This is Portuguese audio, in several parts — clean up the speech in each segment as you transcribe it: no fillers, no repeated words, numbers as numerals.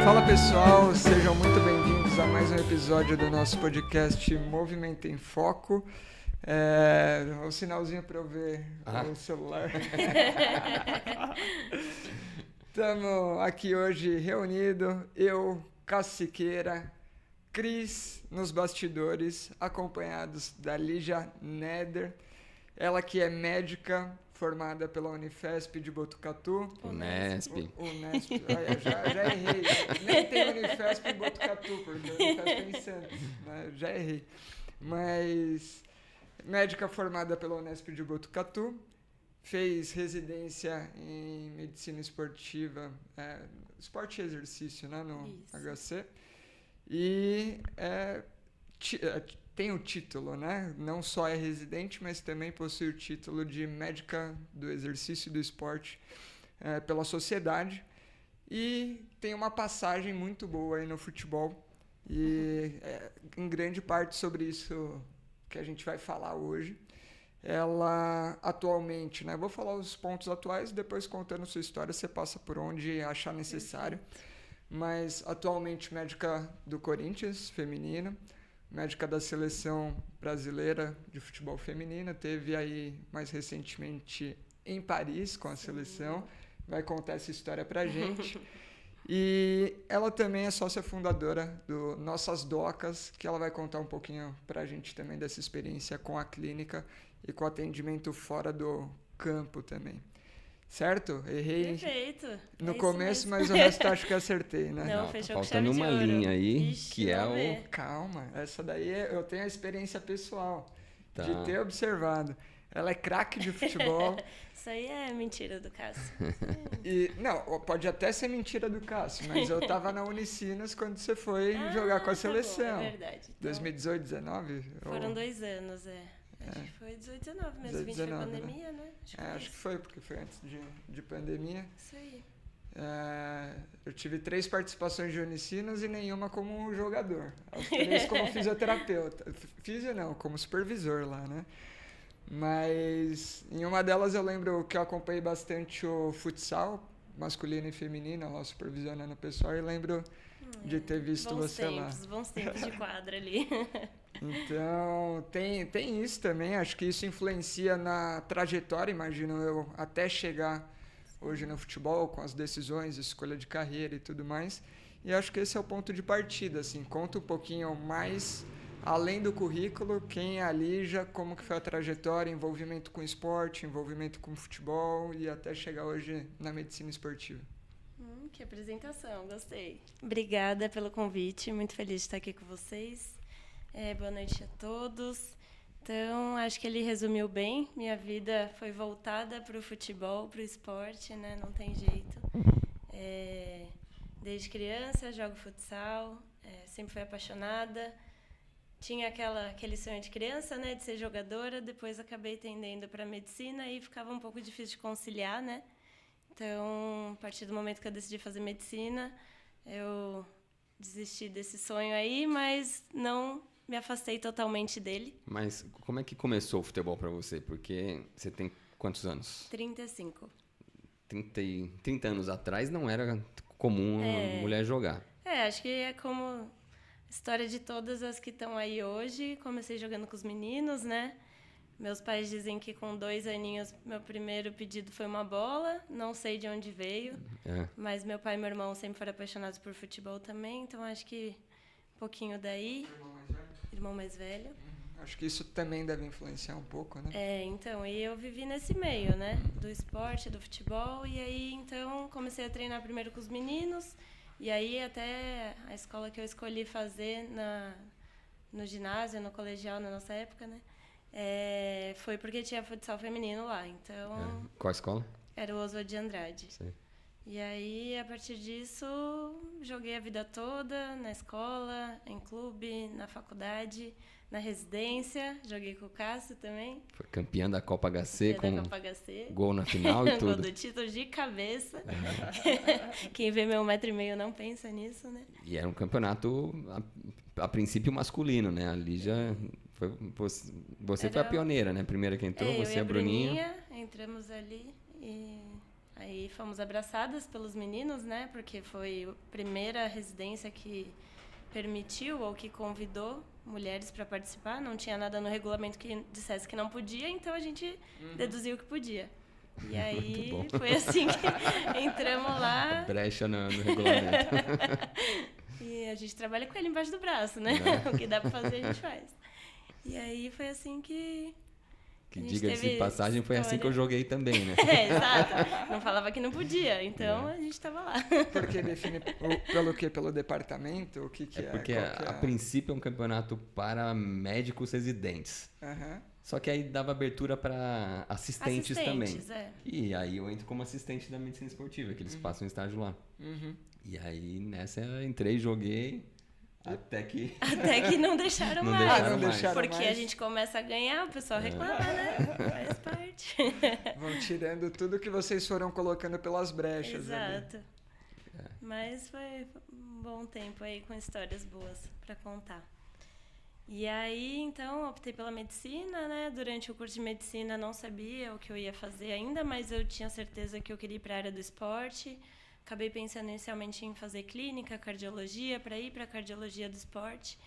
Fala pessoal, sejam muito bem-vindos a mais um episódio do nosso podcast Movimento em Foco. O sinalzinho para eu ver o celular. Estamos aqui hoje reunidos, eu, Cássio Siqueira, Cris nos bastidores, acompanhados da Lígia Neder, ela que é médica, formada pela Unifesp de Botucatu. Unesp. Unesp. Já errei. Nem tem Unifesp em Botucatu, porque a Unifesp é em Santos. Né? Já errei. Mas médica formada pela Unesp de Botucatu, fez residência em medicina esportiva, esporte e exercício, né, no Isso. HC. E tem o título, né? Não só é residente, mas também possui o título de médica do exercício e do esporte pela sociedade. E tem uma passagem muito boa aí no futebol. E em grande parte sobre isso que a gente vai falar hoje. Ela atualmente, né? Vou falar os pontos atuais, depois contando sua história, você passa por onde achar necessário. Mas atualmente médica do Corinthians, feminina, médica da seleção brasileira de futebol feminina, teve aí mais recentemente em Paris com a seleção, vai contar essa história pra gente. E ela também é sócia fundadora do Nossas Docas, que ela vai contar um pouquinho pra gente também dessa experiência com a clínica e com atendimento fora do campo também. Certo? Errei Perfeito. no começo, mas o resto acho que acertei, né? Não, fechou com faltando chave de uma ouro. linha aí, Ixi, que é vamos o... ver. Calma, essa daí eu tenho a experiência pessoal Tá. de ter observado. Ela é craque de futebol. Isso aí é mentira do Cássio. E, não, pode até ser mentira do Cássio, mas eu tava na Unicinos quando você foi jogar com a tá bom, seleção. é verdade. Então, 2018, 19? foram 2 anos, Acho que foi 18, 19 mesmo. 20 foi 19, pandemia, né? Acho que foi, porque foi antes de pandemia. Isso aí. Eu tive 3 participações de Unicinos e nenhuma como jogador. As 3 como fisioterapeuta. Físio não, como supervisor lá, né? Mas em uma delas eu lembro que eu acompanhei bastante o futsal, masculino e feminino, lá supervisionando o pessoal, e lembro de ter visto você lá. Bons tempos de quadra ali. Então, tem isso também, acho que isso influencia na trajetória, imagino eu, até chegar hoje no futebol, com as decisões, escolha de carreira e tudo mais. E acho que esse é o ponto de partida, assim, conta um pouquinho mais, além do currículo, quem é a Lígia, como que foi a trajetória, envolvimento com esporte, envolvimento com futebol e até chegar hoje na medicina esportiva. Que apresentação, gostei. Obrigada pelo convite, muito feliz de estar aqui com vocês. Boa noite a todos. Então, acho que ele resumiu bem. Minha vida foi voltada para o futebol, para o esporte, né? Não tem jeito. Desde criança, jogo futsal, sempre fui apaixonada. Tinha aquele sonho de criança, né? De ser jogadora. Depois acabei tendendo para medicina e ficava um pouco difícil de conciliar, né? Então, a partir do momento que eu decidi fazer medicina, eu desisti desse sonho aí, mas não me afastei totalmente dele. Mas como é que começou o futebol pra você? Porque você tem quantos anos? 35. 30 anos atrás não era comum uma mulher jogar. Acho que é como a história de todas as que estão aí hoje. Comecei jogando com os meninos, né? Meus pais dizem que com 2 aninhos, meu primeiro pedido foi uma bola. Não sei de onde veio, mas meu pai e meu irmão sempre foram apaixonados por futebol também. Então, acho que um pouquinho daí. Irmão mais velho. Acho que isso também deve influenciar um pouco, né? Então, e eu vivi nesse meio, né? Do esporte, do futebol. E aí, então, comecei a treinar primeiro com os meninos. E aí, até a escola que eu escolhi fazer no ginásio, no colegial, na nossa época, né? Foi porque tinha futsal feminino lá, então... Qual escola? Era o Oswald de Andrade. Sim. E aí, a partir disso, joguei a vida toda na escola, em clube, na faculdade, na residência. Joguei com o Cássio também. Foi campeã da Copa HC, com da Copa HC. Gol na final e Gol tudo. do título de cabeça. Quem vê meu 1,5 m não pensa nisso, né? E era um campeonato, a princípio, masculino, né? A Lígia... Você foi a pioneira, né? Primeira que entrou, você e a Bruninha. Entramos ali e Aí fomos abraçadas pelos meninos, né? Porque foi a primeira residência que permitiu ou que convidou mulheres para participar. Não tinha nada no regulamento que dissesse que não podia, então a gente deduziu que podia. E aí foi assim que entramos lá. Brecha no regulamento. E a gente trabalha com ele embaixo do braço, né? O que dá para fazer, a gente faz. E aí foi assim que diga-se de passagem, foi assim que eu joguei também, né? Exato. Não falava que não podia, então a gente estava lá. Porque define pelo quê? Pelo departamento? O que é? Porque a princípio é um campeonato para médicos residentes. Só que aí dava abertura para assistentes também. E aí eu entro como assistente da medicina esportiva, que eles passam estágio lá. E aí nessa eu entrei, joguei... Até que não deixaram mais. Não deixaram porque mais. A gente começa a ganhar, o pessoal reclama, né? Faz parte. Vão tirando tudo que vocês foram colocando pelas brechas. Exato. Mas foi um bom tempo aí com histórias boas para contar. E aí, então, optei pela medicina, né? Durante o curso de medicina não sabia o que eu ia fazer ainda, mas eu tinha certeza que eu queria ir para a área do esporte. Acabei pensando inicialmente em fazer clínica, cardiologia, para ir para a cardiologia do esporte.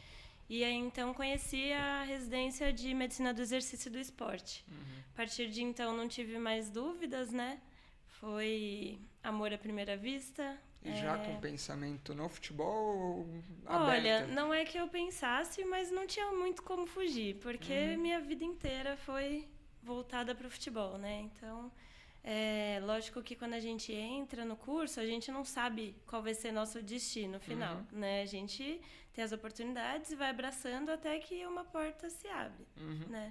E aí, então, conheci a residência de medicina do exercício e do esporte. A partir de então, não tive mais dúvidas, né? Foi amor à primeira vista. E já com pensamento no futebol aberto? Olha, não é que eu pensasse, mas não tinha muito como fugir, porque minha vida inteira foi voltada para o futebol, né? Então... lógico que quando a gente entra no curso, a gente não sabe qual vai ser nosso destino final, né? A gente tem as oportunidades e vai abraçando até que uma porta se abre, né?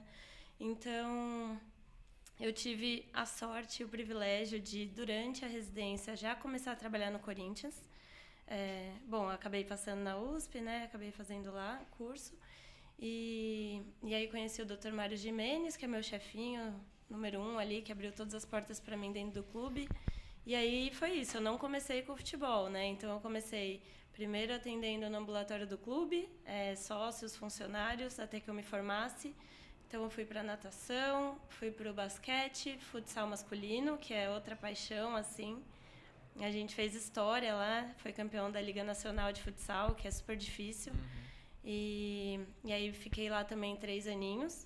Então, eu tive a sorte e o privilégio de, durante a residência, já começar a trabalhar no Corinthians. Acabei passando na USP, né? Acabei fazendo lá o curso. E aí conheci o Dr. Mário Gimenez, que é meu chefinho, número 1 ali, que abriu todas as portas para mim dentro do clube. E aí foi isso, eu não comecei com o futebol, né? Então eu comecei primeiro atendendo no ambulatório do clube, sócios, funcionários, até que eu me formasse. Então eu fui para natação, fui para o basquete, futsal masculino, que é outra paixão, assim. A gente fez história lá, foi campeão da Liga Nacional de Futsal, que é super difícil. E aí fiquei lá também 3 aninhos.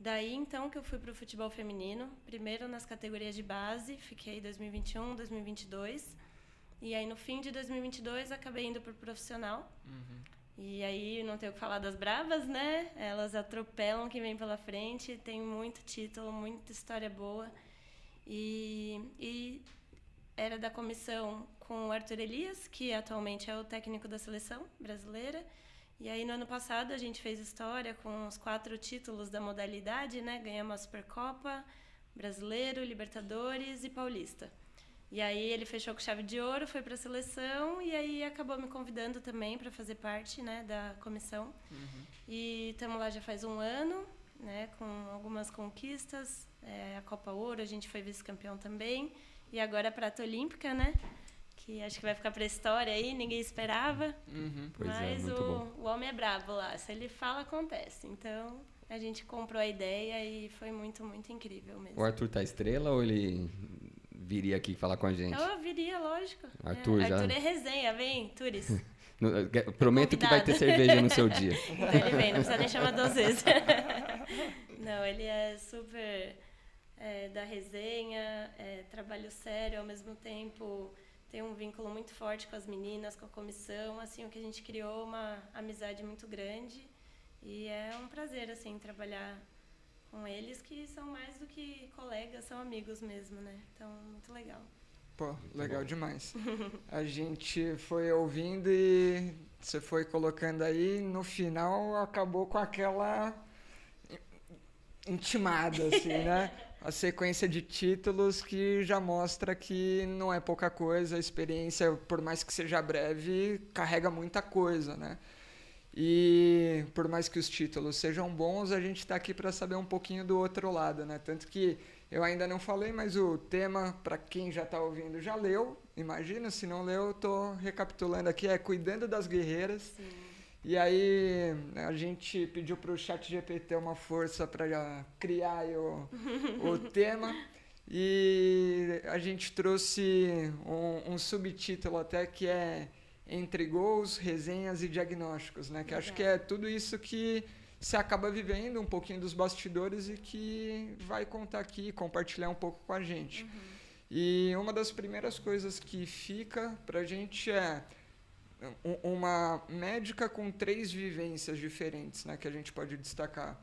Daí, então, que eu fui para o futebol feminino, primeiro nas categorias de base, fiquei 2021, 2022. E aí, no fim de 2022, acabei indo para o profissional. E aí, não tenho o que falar das bravas, né? Elas atropelam quem vem pela frente, tem muito título, muita história boa. E era da comissão com o Arthur Elias, que atualmente é o técnico da seleção brasileira. E aí, no ano passado, a gente fez história com os 4 títulos da modalidade, né? Ganhamos a Supercopa, Brasileiro, Libertadores e Paulista. E aí, ele fechou com chave de ouro, foi para a seleção e aí acabou me convidando também para fazer parte, né, da comissão. E estamos lá já faz 1 ano, né, com algumas conquistas. A Copa Ouro, a gente foi vice-campeão também. E agora a Prata Olímpica, né? Que acho que vai ficar para a história aí, ninguém esperava. Mas o homem é bravo lá, se ele fala, acontece. Então, a gente comprou a ideia e foi muito, muito incrível mesmo. O Arthur tá estrela ou ele viria aqui falar com a gente? Eu viria, lógico. Arthur é resenha, vem, Turis. Prometo que vai ter cerveja no seu dia. Então ele vem, não precisa nem chamar 2 vezes. Não, ele é super da resenha, trabalho sério, ao mesmo tempo... Tem um vínculo muito forte com as meninas, com a comissão, assim, o que a gente criou uma amizade muito grande. E é um prazer, assim, trabalhar com eles, que são mais do que colegas, são amigos mesmo, né? Então, muito legal. Pô, legal demais. A gente foi ouvindo e você foi colocando aí, no final acabou com aquela intimada, assim, né? A sequência de títulos que já mostra que não é pouca coisa, a experiência, por mais que seja breve, carrega muita coisa, né? E por mais que os títulos sejam bons, a gente está aqui para saber um pouquinho do outro lado, né? Tanto que eu ainda não falei, mas o tema, para quem já está ouvindo, já leu. Imagina, se não leu, eu estou recapitulando aqui, Cuidando das Guerreiras. Sim. E aí a gente pediu para o ChatGPT uma força para criar o tema. E a gente trouxe um subtítulo até que é Entre Gols, Resenhas e Diagnósticos, né? Que acho que é tudo isso que você acaba vivendo, um pouquinho dos bastidores e que vai contar aqui, compartilhar um pouco com a gente. E uma das primeiras coisas que fica pra gente é uma médica com 3 vivências diferentes, né? Que a gente pode destacar.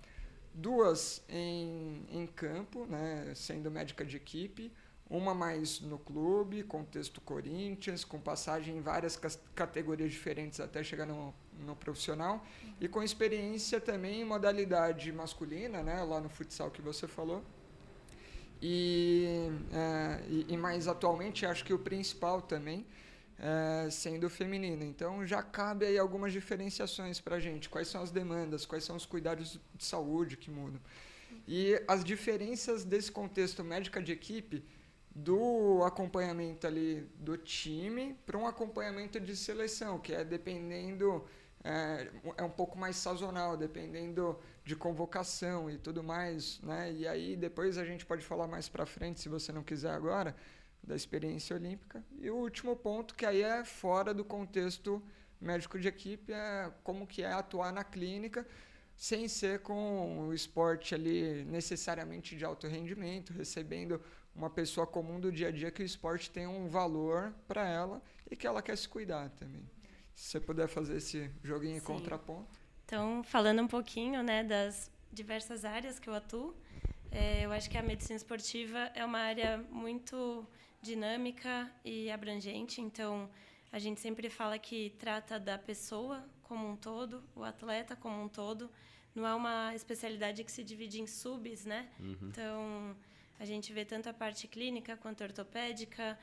2 em campo, né? Sendo médica de equipe, uma mais no clube, contexto Corinthians, com passagem em várias categorias diferentes até chegar no profissional, e com experiência também em modalidade masculina, né, lá no futsal que você falou, e mais atualmente, acho que o principal também, sendo feminino. Então já cabe aí algumas diferenciações para a gente, quais são as demandas, quais são os cuidados de saúde que mudam. E as diferenças desse contexto médica de equipe, do acompanhamento ali do time para um acompanhamento de seleção, que é dependendo, é um pouco mais sazonal, dependendo de convocação e tudo mais, né? E aí depois a gente pode falar mais para frente, se você não quiser agora, da experiência olímpica. E o último ponto, que aí é fora do contexto médico de equipe, é como que é atuar na clínica, sem ser com o esporte ali necessariamente de alto rendimento, recebendo uma pessoa comum do dia a dia, que o esporte tem um valor para ela e que ela quer se cuidar também. Se você puder fazer esse joguinho em contraponto. Então, falando um pouquinho, né, das diversas áreas que eu atuo, eu acho que a medicina esportiva é uma área muito dinâmica e abrangente. Então, a gente sempre fala que trata da pessoa como um todo, o atleta como um todo. Não é uma especialidade que se divide em subs, né? Então, a gente vê tanto a parte clínica quanto ortopédica.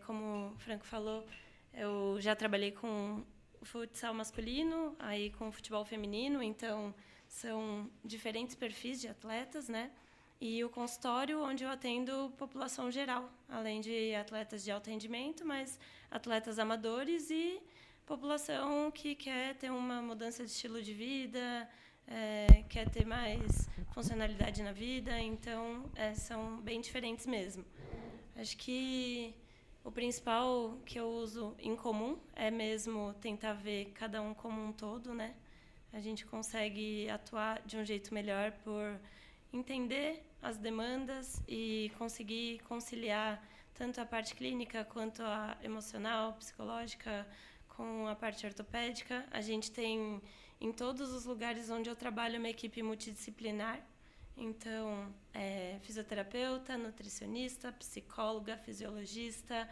Como o Franco falou, eu já trabalhei com futsal masculino, aí com futebol feminino, então são diferentes perfis de atletas, né? E o consultório, onde eu atendo população geral, além de atletas de alto rendimento, mas atletas amadores e população que quer ter uma mudança de estilo de vida, quer ter mais funcionalidade na vida, então são bem diferentes mesmo. Acho que o principal que eu uso em comum é mesmo tentar ver cada um como um todo, né? A gente consegue atuar de um jeito melhor por entender as demandas e conseguir conciliar tanto a parte clínica quanto a emocional, psicológica, com a parte ortopédica. A gente tem, em todos os lugares onde eu trabalho, uma equipe multidisciplinar. Então, fisioterapeuta, nutricionista, psicóloga, fisiologista,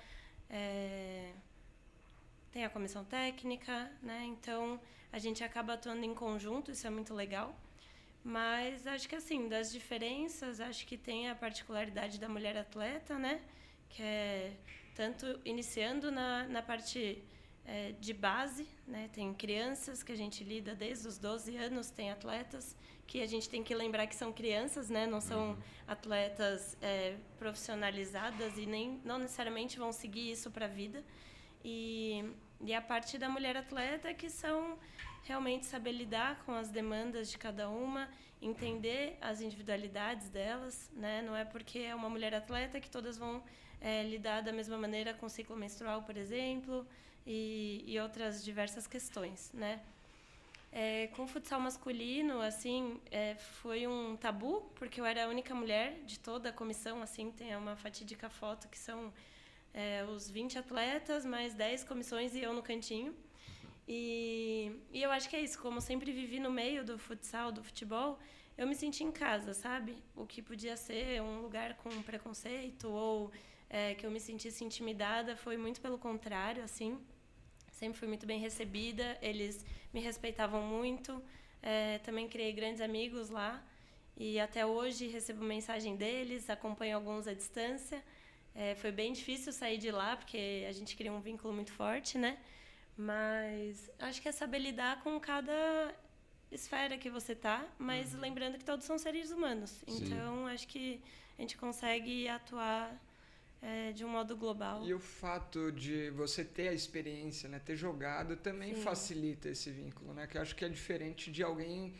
tem a comissão técnica, né? Então, a gente acaba atuando em conjunto, isso é muito legal. Mas acho que, assim, das diferenças, acho que tem a particularidade da mulher atleta, né? Que é tanto iniciando na parte de base, né? Tem crianças que a gente lida desde os 12 anos, tem atletas que a gente tem que lembrar que são crianças, né? Não são atletas profissionalizadas e não necessariamente vão seguir isso para a vida. E a parte da mulher atleta, que são realmente saber lidar com as demandas de cada uma, entender as individualidades delas, né? Não é porque é uma mulher atleta que todas vão lidar da mesma maneira com o ciclo menstrual, por exemplo, e outras diversas questões, né? Com o futsal masculino, assim, foi um tabu, porque eu era a única mulher de toda a comissão, assim, tem uma fatídica foto que são os 20 atletas, mais 10 comissões e eu no cantinho. E eu acho que é isso, como eu sempre vivi no meio do futsal, do futebol, eu me senti em casa, sabe? O que podia ser um lugar com preconceito ou que eu me sentisse intimidada foi muito pelo contrário, assim. Sempre fui muito bem recebida, eles me respeitavam muito, também criei grandes amigos lá e até hoje recebo mensagem deles, acompanho alguns à distância. Foi bem difícil sair de lá, porque a gente cria um vínculo muito forte, né? Mas acho que é saber lidar com cada esfera que você tá, mas lembrando que todos são seres humanos. Sim. Então, acho que a gente consegue atuar de um modo global. E o fato de você ter a experiência, né, ter jogado, também Sim. facilita esse vínculo, né? Que eu acho que é diferente de alguém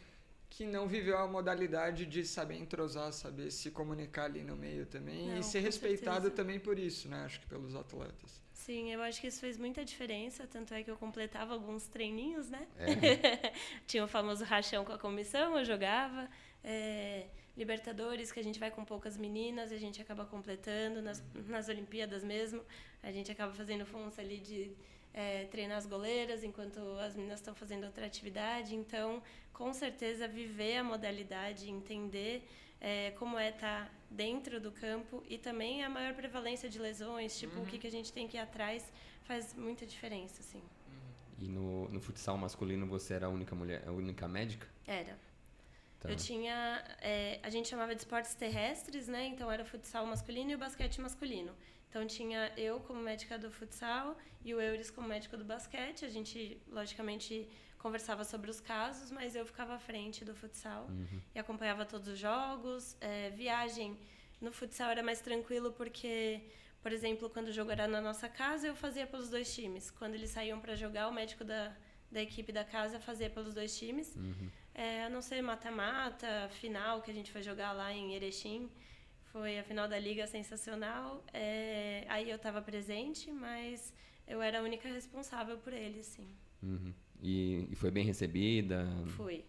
que não viveu a modalidade de saber entrosar, saber se comunicar ali no meio também e ser respeitado também por isso, né? Acho que pelos atletas. Sim, eu acho que isso fez muita diferença, tanto é que eu completava alguns treininhos, né? Tinha o famoso rachão com a comissão, eu jogava. Libertadores, que a gente vai com poucas meninas, a gente acaba completando, nas Olimpíadas mesmo, a gente acaba fazendo função ali de treinar as goleiras, enquanto as meninas estão fazendo outra atividade. Então, com certeza, viver a modalidade, entender como estar dentro do campo e também a maior prevalência de lesões, tipo, o que a gente tem que ir atrás, faz muita diferença, assim. E no futsal masculino você era a única mulher, a única médica? Era. Tá. Eu tinha... a gente chamava de esportes terrestres, né? Então, era o futsal masculino e o basquete masculino. Então, tinha eu como médica do futsal e o Euris como médico do basquete. A gente, logicamente, conversava sobre os casos, mas eu ficava à frente do futsal e acompanhava todos os jogos. Viagem no futsal era mais tranquilo porque, por exemplo, quando o jogo era na nossa casa, eu fazia pelos 2 times. Quando eles saíam para jogar, o médico da equipe da casa fazia pelos 2 times. A não ser mata-mata, final, que a gente foi jogar lá em Erechim. Foi a final da Liga sensacional. Aí eu estava presente, mas eu era a única responsável por ele, sim. E foi bem recebida? Fui.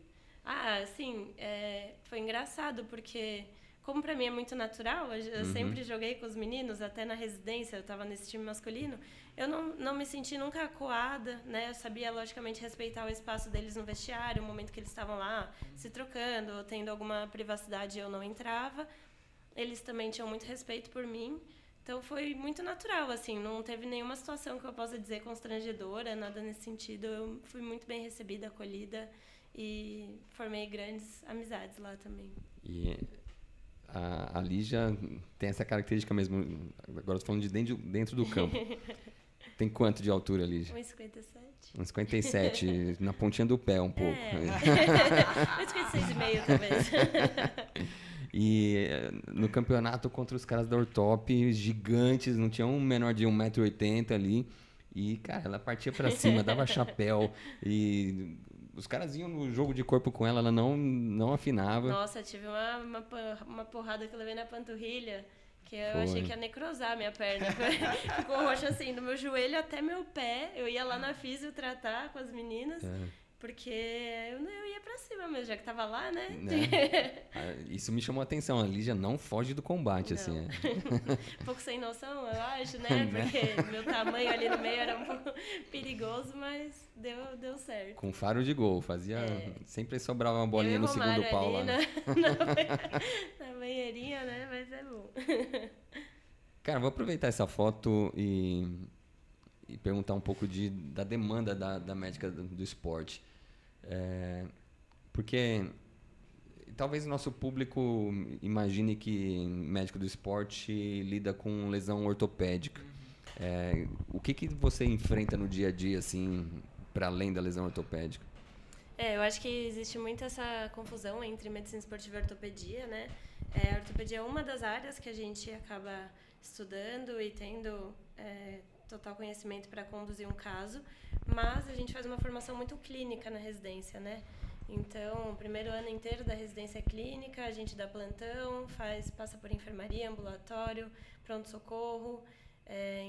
Sim, foi engraçado, porque como para mim é muito natural, eu sempre joguei com os meninos, até na residência, eu estava nesse time masculino, eu não me senti nunca acuada, né? Eu sabia, logicamente, respeitar o espaço deles no vestiário, o momento que eles estavam lá se trocando, ou tendo alguma privacidade, eu não entrava. Eles também tinham muito respeito por mim. Então, foi muito natural, assim. Não teve nenhuma situação que eu possa dizer constrangedora, nada nesse sentido. Eu fui muito bem recebida, acolhida e formei grandes amizades lá também. E a Lígia tem essa característica mesmo. Agora estou falando de dentro do campo. Tem quanto de altura, Lígia? 1,57. 1,57, na pontinha do pé um pouco. 1,56,5 talvez. E no campeonato contra os caras da Ortop, gigantes, não tinha um menor de 1,80 m ali. E, cara, ela partia pra cima, dava chapéu. E os caras iam no jogo de corpo com ela, ela não afinava. Nossa, tive uma porrada que eu levei na panturrilha, que eu achei que ia necrosar a minha perna. Ficou roxo assim, do meu joelho até meu pé. Eu ia lá na fisio tratar com as meninas. Porque eu ia pra cima mesmo, já que tava lá, né? Isso me chamou a atenção. A Lígia não foge do combate, assim. Um pouco sem noção, eu acho, né? Porque meu tamanho ali no meio era um pouco perigoso, mas deu certo. Com faro de gol, fazia... Sempre sobrava uma bolinha no segundo pau lá. Na banheirinha, né? Mas é bom. Cara, vou aproveitar essa foto e perguntar um pouco da demanda da médica do esporte. Porque talvez o nosso público imagine que médico do esporte lida com lesão ortopédica. O que você enfrenta no dia a dia, assim, para além da lesão ortopédica? Eu acho que existe muito essa confusão entre medicina esportiva e ortopedia, né? A ortopedia é uma das áreas que a gente acaba estudando e tendo total conhecimento para conduzir um caso, mas a gente faz uma formação muito clínica na residência, né? Então, o primeiro ano inteiro da residência é clínica, a gente dá plantão, passa por enfermaria, ambulatório, pronto-socorro.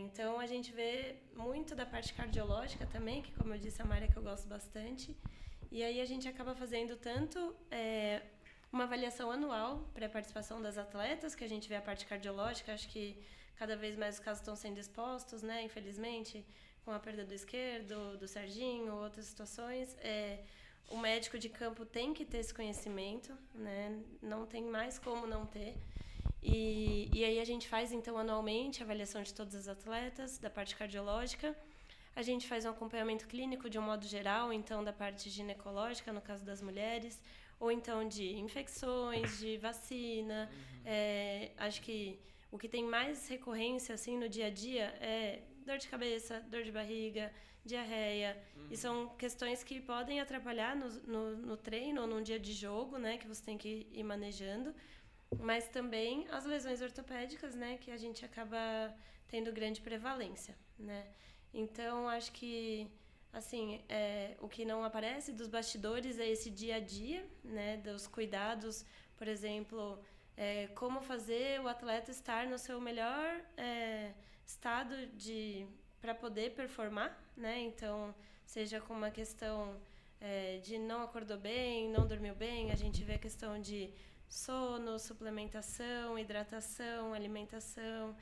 Então, a gente vê muito da parte cardiológica também, que, como eu disse, é uma área que eu gosto bastante. E aí a gente acaba fazendo tanto uma avaliação anual para a participação das atletas, que a gente vê a parte cardiológica, acho que cada vez mais os casos estão sendo expostos, né? Infelizmente, com a perda do esquerdo, do Serginho, outras situações. O médico de campo tem que ter esse conhecimento, né? Não tem mais como não ter. E aí a gente faz, então, anualmente a avaliação de todas as atletas, da parte cardiológica. A gente faz um acompanhamento clínico de um modo geral, então, da parte ginecológica, no caso das mulheres, ou então de infecções, de vacina. Acho que o que tem mais recorrência, assim, no dia a dia é dor de cabeça, dor de barriga, diarreia. E são questões que podem atrapalhar no treino ou num dia de jogo, né, que você tem que ir manejando. Mas também as lesões ortopédicas, né, que a gente acaba tendo grande prevalência, né. Então, acho que assim, o que não aparece dos bastidores é esse dia a dia, né, dos cuidados, por exemplo, como fazer o atleta estar no seu melhor estado para poder performar, né? Então, seja com uma questão de não acordou bem, não dormiu bem, a gente vê a questão de sono, suplementação, hidratação, alimentação,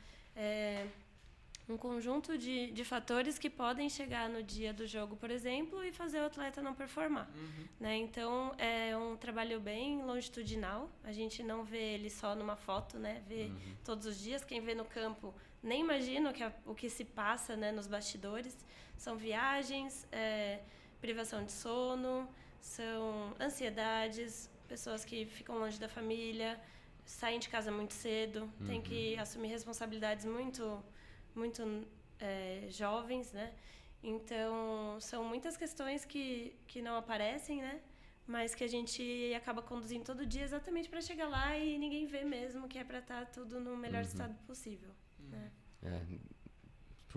um conjunto de fatores que podem chegar no dia do jogo, por exemplo, e fazer o atleta não performar. Né? Então, é um trabalho bem longitudinal. A gente não vê ele só numa foto, né? Vê todos os dias. Quem vê no campo nem imagina o que se passa, né, nos bastidores. São viagens, privação de sono, são ansiedades, pessoas que ficam longe da família, saem de casa muito cedo, têm que assumir responsabilidades muito jovens, né? Então, são muitas questões que não aparecem, né? Mas que a gente acaba conduzindo todo dia exatamente para chegar lá e ninguém vê mesmo, que é para estar tudo no melhor estado possível, né?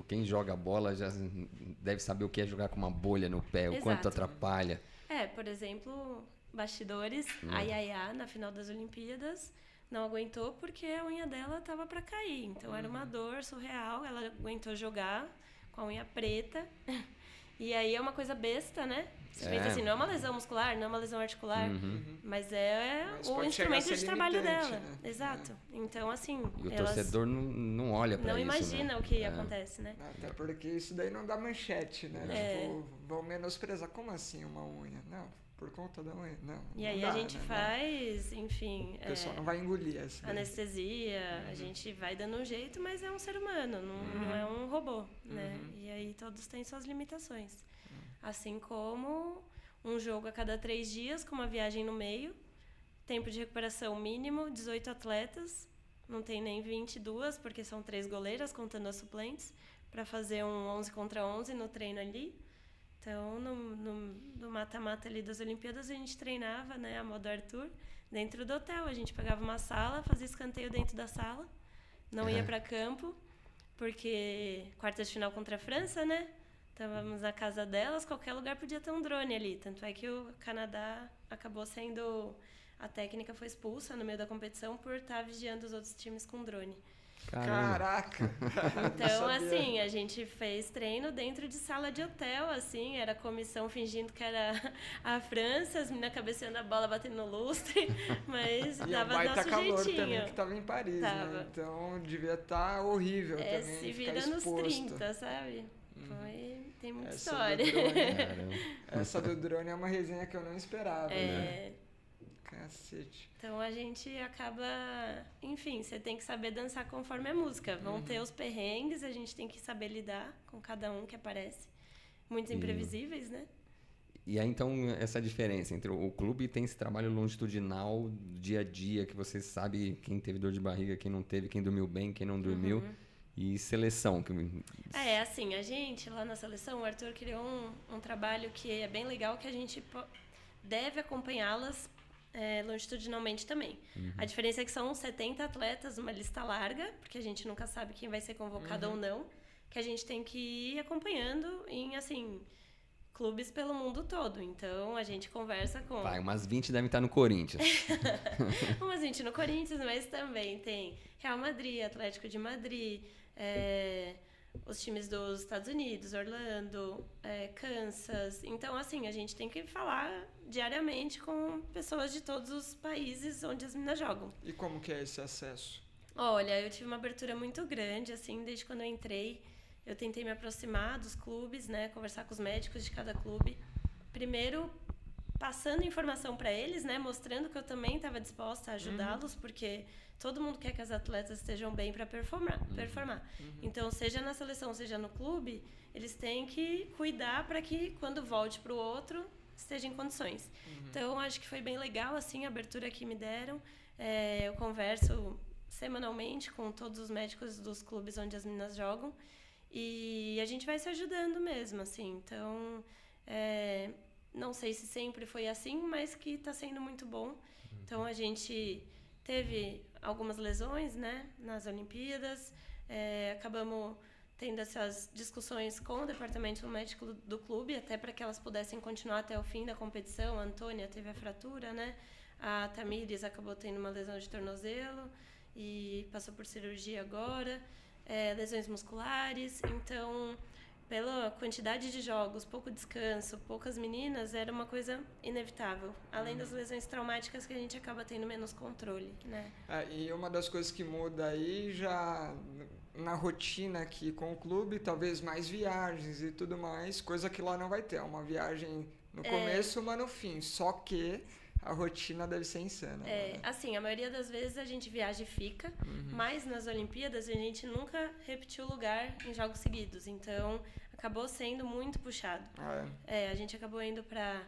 Quem joga bola já deve saber o que é jogar com uma bolha no pé, o quanto atrapalha. Por exemplo, bastidores, a Yaya, na final das Olimpíadas, não aguentou porque a unha dela estava para cair. Então, era uma dor surreal. Ela aguentou jogar com a unha preta. E aí é uma coisa besta, né? Você pensa assim, não é uma lesão muscular, não é uma lesão articular, mas mas o instrumento de trabalho dela. Né? Exato. Então, assim... E o torcedor não olha para isso, não imagina, né? O que acontece, né? Até porque isso daí não dá manchete, né? Tipo, vão menosprezar. Como assim uma unha? Não, por conta da unha. Não, e aí a gente faz, enfim... O pessoal não vai engolir essa. Anestesia, a gente vai dando um jeito, mas é um ser humano, não é um robô, né? E aí todos têm suas limitações. Assim como um jogo a cada 3 dias, com uma viagem no meio, tempo de recuperação mínimo, 18 atletas, não tem nem 22, porque são 3 goleiras, contando as suplentes, para fazer um 11 contra 11 no treino ali. Então, no mata-mata ali das Olimpíadas, a gente treinava, né, a modo Arthur, dentro do hotel. A gente pegava uma sala, fazia escanteio dentro da sala, não ia para campo, porque quartas de final contra a França, né? Estávamos na casa delas, qualquer lugar podia ter um drone ali. Tanto é que o Canadá acabou sendo... A técnica foi expulsa no meio da competição por estar vigiando os outros times com drone. Caraca! Então, assim, a gente fez treino dentro de sala de hotel, assim, era a comissão fingindo que era a França, as meninas cabeceando a bola, batendo no lustre, mas dava nosso jeitinho. E baita calor também, que tava em Paris, né? Então, devia estar horrível também, se vira nos 30, sabe? Tem muita história. Essa do drone é uma resenha que eu não esperava, né? Cacete. Então a gente acaba... Enfim, você tem que saber dançar conforme a música. Vão ter os perrengues, a gente tem que saber lidar com cada um que aparece. Muitos imprevisíveis, né? E aí, então, essa diferença entre o clube tem esse trabalho longitudinal, dia a dia, que você sabe quem teve dor de barriga, quem não teve, quem dormiu bem, quem não dormiu. E seleção. Assim, a gente, lá na seleção, o Arthur criou um trabalho que é bem legal, que a gente deve acompanhá-las longitudinalmente também. A diferença é que são 70 atletas, uma lista larga, porque a gente nunca sabe quem vai ser convocado ou não, que a gente tem que ir acompanhando em, assim, clubes pelo mundo todo. Então, a gente conversa com... Umas 20 devem estar no Corinthians. Umas 20 no Corinthians, mas também tem Real Madrid, Atlético de Madrid, os times dos Estados Unidos, Orlando, Kansas. Então, assim, a gente tem que falar diariamente com pessoas de todos os países onde as meninas jogam. E como que é esse acesso? Olha, eu tive uma abertura muito grande, assim, desde quando eu entrei. Eu tentei me aproximar dos clubes, né, conversar com os médicos de cada clube. Primeiro, passando informação para eles, né, mostrando que eu também estava disposta a ajudá-los, porque todo mundo quer que as atletas estejam bem para performar. Então, seja na seleção, seja no clube, eles têm que cuidar para que, quando volte para o outro, esteja em condições. Então, acho que foi bem legal, assim, a abertura que me deram. Eu converso semanalmente com todos os médicos dos clubes onde as meninas jogam. E a gente vai se ajudando mesmo, assim. Então, não sei se sempre foi assim, mas que está sendo muito bom. Então, a gente teve algumas lesões, né, nas Olimpíadas. Acabamos tendo essas discussões com o departamento médico do clube, até para que elas pudessem continuar até o fim da competição. A Antônia teve a fratura, né? A Tamires acabou tendo uma lesão de tornozelo e passou por cirurgia agora, lesões musculares. Então, pela quantidade de jogos, pouco descanso, poucas meninas, era uma coisa inevitável. Além das lesões traumáticas que a gente acaba tendo menos controle, né? E uma das coisas que muda aí já na rotina aqui com o clube, talvez mais viagens e tudo mais, coisa que lá não vai ter. Uma viagem no começo, uma no fim. Só que a rotina deve ser insana. Né? Assim, a maioria das vezes a gente viaja e fica, mas nas Olimpíadas a gente nunca repetiu lugar em jogos seguidos, então acabou sendo muito puxado. A gente acabou indo para...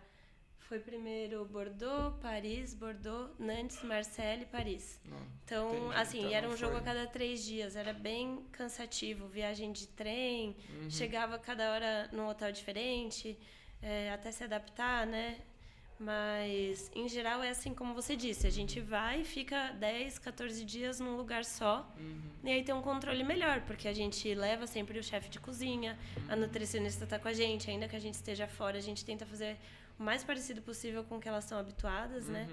Foi primeiro Bordeaux, Paris, Bordeaux, Nantes, Marseille e Paris. Então, assim, era um jogo a cada 3 dias, era bem cansativo, viagem de trem, chegava cada hora num hotel diferente, até se adaptar, né? Mas, em geral, é assim como você disse. A gente vai e fica 10, 14 dias num lugar só. E aí tem um controle melhor, porque a gente leva sempre o chefe de cozinha, a nutricionista está com a gente. Ainda que a gente esteja fora, a gente tenta fazer o mais parecido possível com o que elas estão habituadas, né?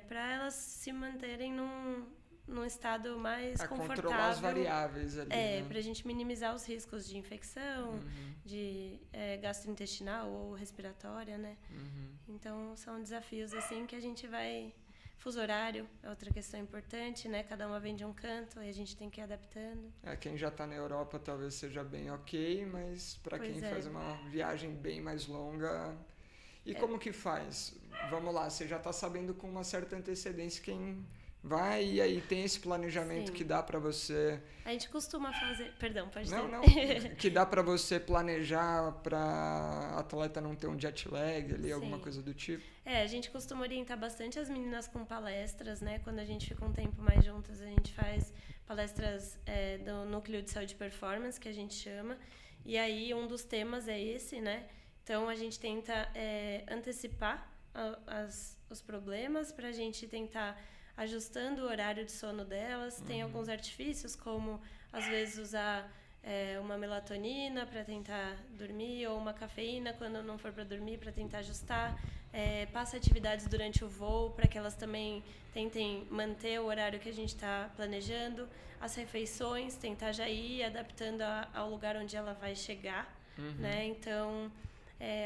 Para elas se manterem num estado mais confortável. Controlar as variáveis ali. Né? Para a gente minimizar os riscos de infecção, de gastrointestinal ou respiratória, né? Então, são desafios, assim, que a gente vai... Fuso horário é outra questão importante, né? Cada uma vem de um canto e a gente tem que ir adaptando. Quem já está na Europa talvez seja bem ok, mas para quem faz uma viagem bem mais longa... E como que faz? Vamos lá, você já está sabendo com uma certa antecedência quem vai e aí tem esse planejamento que dá para você... A gente costuma fazer... Perdão, pode Não, que dá para você planejar para atleta não ter um jet lag ali, alguma coisa do tipo? A gente costuma orientar bastante as meninas com palestras, né? Quando a gente fica um tempo mais juntas, a gente faz palestras do Núcleo de Saúde e Performance, que a gente chama. E aí, um dos temas é esse, né? Então, a gente tenta antecipar os problemas para a gente tentar ajustando o horário de sono delas. Tem alguns artifícios, como, às vezes, usar uma melatonina para tentar dormir ou uma cafeína quando não for para dormir, para tentar ajustar. Passa atividades durante o voo para que elas também tentem manter o horário que a gente está planejando. As refeições, tentar já ir adaptando ao lugar onde ela vai chegar. Né? Então...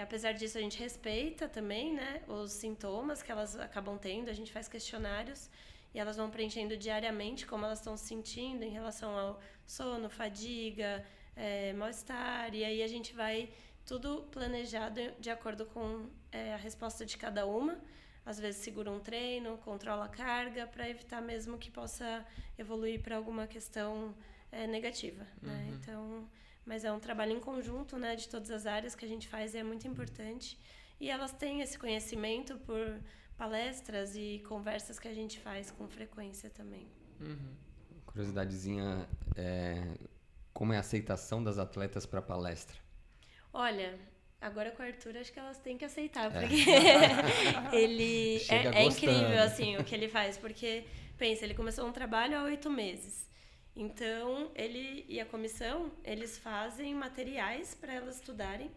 apesar disso, a gente respeita também, né, os sintomas que elas acabam tendo. A gente faz questionários e elas vão preenchendo diariamente como elas estão se sentindo em relação ao sono, fadiga, mal-estar. E aí a gente vai tudo planejado de acordo com a resposta de cada uma. Às vezes segura um treino, controla a carga para evitar mesmo que possa evoluir para alguma questão negativa. Né? Então... Mas é um trabalho em conjunto, né, de todas as áreas que a gente faz e é muito importante. E elas têm esse conhecimento por palestras e conversas que a gente faz com frequência também. Curiosidade,zinha, como é a aceitação das atletas para palestra? Olha, agora com o Arthur acho que elas têm que aceitar, porque ele é incrível assim, o que ele faz, porque, pensa, ele começou um trabalho há 8 meses. Então, ele e a comissão, eles fazem materiais para elas estudarem,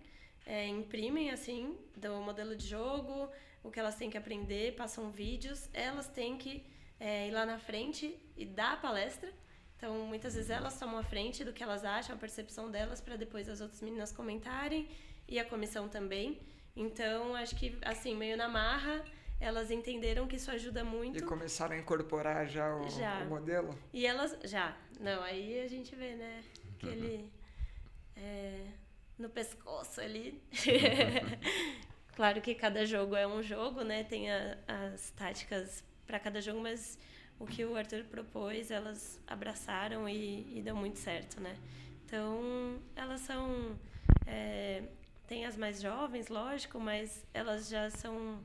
imprimem, assim, do modelo de jogo, o que elas têm que aprender, passam vídeos, elas têm que ir lá na frente e dar a palestra. Então, muitas vezes elas tomam a frente do que elas acham, a percepção delas, para depois as outras meninas comentarem, e a comissão também. Então, acho que, assim, meio na marra... Elas entenderam que isso ajuda muito. E começaram a incorporar já o modelo? E elas... Já. Não, aí a gente vê, né? Aquele... no pescoço ali. Claro que cada jogo é um jogo, né? Tem as táticas para cada jogo, mas o que o Arthur propôs, elas abraçaram e deu muito certo, né? Então, elas são... tem as mais jovens, lógico, mas elas já são...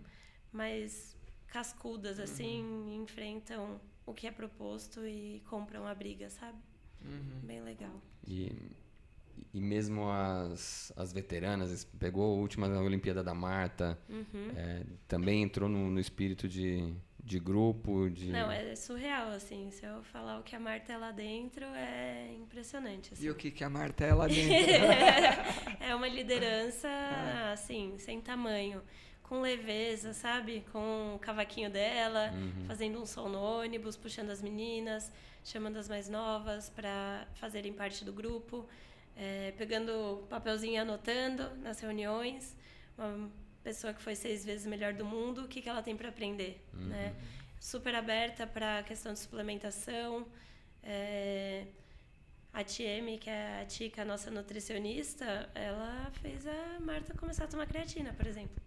mais cascudas, assim, enfrentam o que é proposto e compram a briga, sabe? Bem legal. E mesmo as veteranas, pegou a última Olimpíada da Marta, também entrou no espírito de De grupo, de... Não, é surreal, assim. Se eu falar o que a Marta é lá dentro, é impressionante. Assim. E o que a Marta é lá dentro? É uma liderança, assim, sem tamanho. Com leveza, sabe? Com o cavaquinho dela, fazendo um som no ônibus, puxando as meninas, chamando as mais novas para fazerem parte do grupo, pegando papelzinho e anotando nas reuniões. Uma pessoa que foi 6 vezes melhor do mundo, o que ela tem para aprender, né? Super aberta para a questão de suplementação. A TM, que é a Tica, a nossa nutricionista, ela fez a Marta começar a tomar creatina, por exemplo.